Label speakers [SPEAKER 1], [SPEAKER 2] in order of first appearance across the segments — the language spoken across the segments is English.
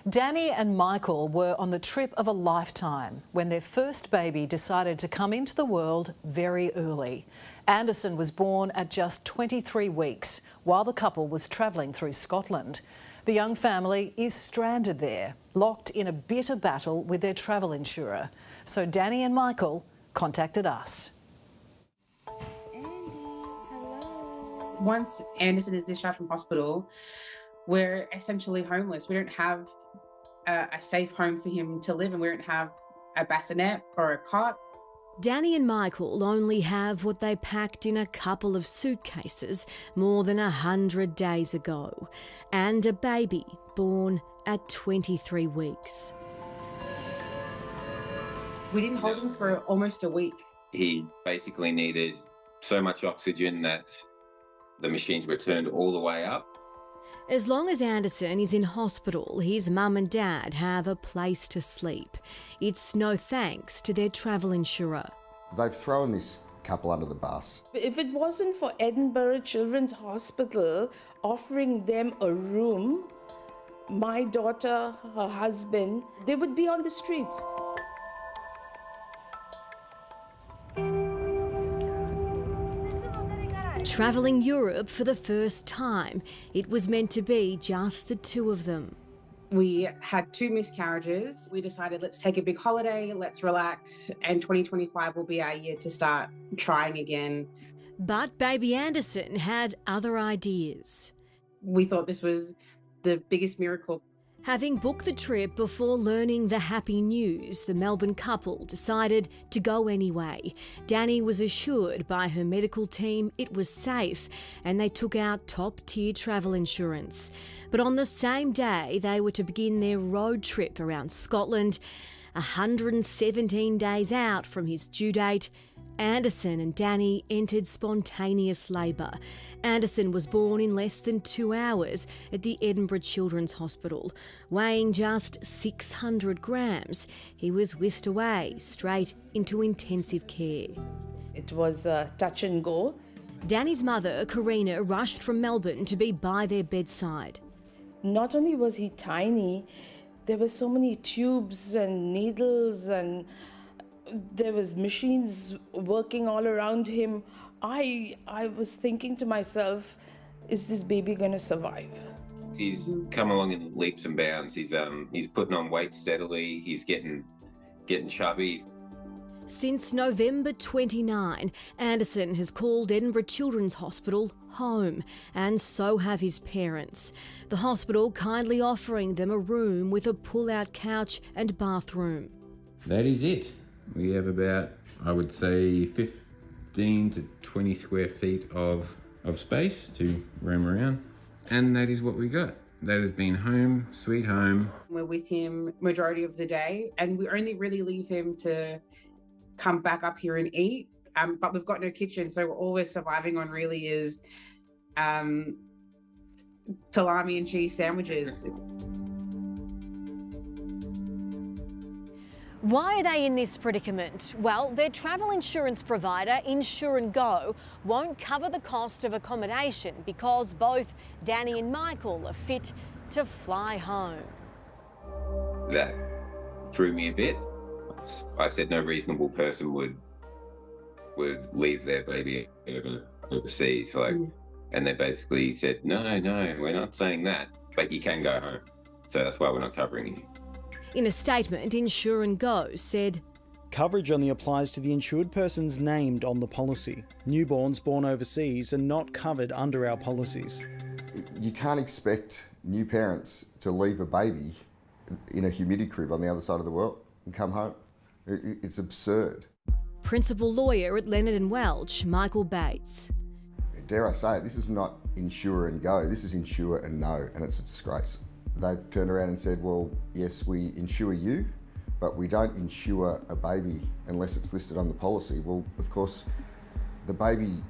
[SPEAKER 1] Danny and Michael were on the trip of a lifetime when their first baby decided to come into the world very early. Anderson was born at just 23 weeks while the couple was travelling through Scotland. The young family is stranded there, locked in a bitter battle with their travel insurer. So Danny and Michael contacted us.
[SPEAKER 2] Once Anderson is discharged from hospital, we're essentially homeless. We don't have a safe home for him to live in. We don't have a bassinet or a cot.
[SPEAKER 3] Danny and Michael only have what they packed in a couple of suitcases more than 100 days ago, and a baby born at 23 weeks.
[SPEAKER 2] We didn't hold him for almost a week.
[SPEAKER 4] He basically needed so much oxygen that the machines were turned all the way up.
[SPEAKER 3] As long as Anderson is in hospital, his mum and dad have a place to sleep. It's no thanks to their travel insurer.
[SPEAKER 5] They've thrown this couple under the bus.
[SPEAKER 6] If it wasn't for Edinburgh Children's Hospital offering them a room, my daughter, her husband, they would be on the streets.
[SPEAKER 3] Travelling Europe for the first time, it was meant to be just the two of them.
[SPEAKER 2] We had 2 miscarriages. We decided, let's take a big holiday, let's relax, and 2025 will be our year to start trying again.
[SPEAKER 3] But baby Anderson had other ideas.
[SPEAKER 2] We thought this was the biggest miracle.
[SPEAKER 3] Having booked the trip before learning the happy news, the Melbourne couple decided to go anyway. Danny was assured by her medical team it was safe, and they took out top-tier travel insurance. But on the same day, they were to begin their road trip around Scotland. 117 days out from his due date, Anderson and Danny entered spontaneous labour. Anderson was born in less than 2 hours at the Edinburgh Children's Hospital. Weighing just 600 grams, he was whisked away straight into intensive care.
[SPEAKER 6] It was touch and go.
[SPEAKER 3] Danny's mother, Karina, rushed from Melbourne to be by their bedside.
[SPEAKER 6] Not only was he tiny, there were so many tubes and needles, and there was machines working all around him. I was thinking to myself, is this baby going to survive?
[SPEAKER 4] He's come along in leaps and bounds. He's putting on weight steadily. He's getting chubby.
[SPEAKER 3] Since November 29, Anderson has called Edinburgh Children's Hospital home, and so have his parents. The hospital kindly offering them a room with a pull-out couch and bathroom.
[SPEAKER 7] That is it. We have about, I would say, 15 to 20 square feet of space to roam around. And that is what we got. That has been home, sweet home.
[SPEAKER 2] We're with him majority of the day, and we only really leave him to come back up here and eat. But we've got no kitchen, so all we're surviving on really is salami and cheese sandwiches.
[SPEAKER 3] Why are they in this predicament? Well, their travel insurance provider, Insure and Go, won't cover the cost of accommodation because both Danny and Michael are fit to fly home.
[SPEAKER 4] That threw me a bit. I said no reasonable person would leave their baby overseas. And they basically said, no, we're not saying that, but you can go home. So that's why we're not covering you.
[SPEAKER 3] In a statement, Insure and Go said,
[SPEAKER 8] coverage only applies to the insured persons named on the policy. Newborns born overseas are not covered under our policies.
[SPEAKER 5] You can't expect new parents to leave a baby in a humidity crib on the other side of the world and come home. It's absurd.
[SPEAKER 3] Principal lawyer at Leonard and Welch, Michael Bates.
[SPEAKER 5] Dare I say it, this is not Insure and Go, this is Insure and No, and it's a disgrace. They've turned around and said, well, yes, we insure you, but we don't insure a baby unless it's listed on the policy. Well, of course, the baby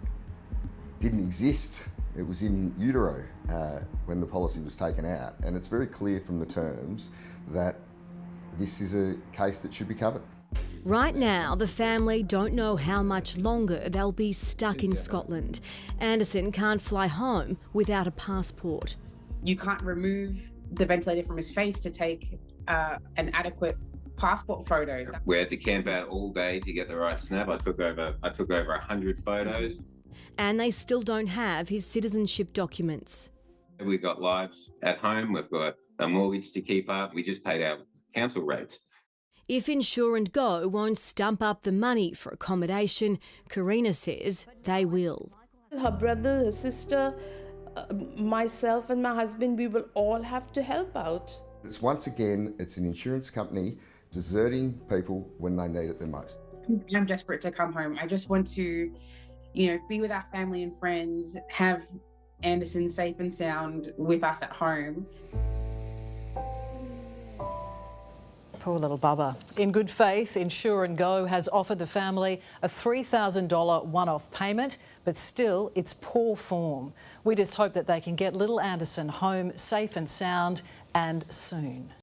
[SPEAKER 5] didn't exist. It was in utero when the policy was taken out, and it's very clear from the terms that this is a case that should be covered.
[SPEAKER 3] Right now, the family don't know how much longer they'll be stuck in Scotland. Anderson can't fly home without a passport.
[SPEAKER 2] You can't remove the ventilator from his face to take an adequate passport photo.
[SPEAKER 4] We had to camp out all day to get the right snap. I took over 100 photos.
[SPEAKER 3] And they still don't have his citizenship documents.
[SPEAKER 4] We've got lives at home. We've got a mortgage to keep up. We just paid our council rates.
[SPEAKER 3] If Insure and Go won't stump up the money for accommodation, Karina says they will.
[SPEAKER 6] Her brother, her sister, myself and my husband, we will all have to help out.
[SPEAKER 5] Once again, it's an insurance company deserting people when they need it the most.
[SPEAKER 2] I'm desperate to come home. I just want to, be with our family and friends, have Anderson safe and sound with us at home.
[SPEAKER 1] Poor little Bubba. In good faith, Insure and Go has offered the family a $3,000 one-off payment, but still it's poor form. We just hope that they can get little Anderson home safe and sound and soon.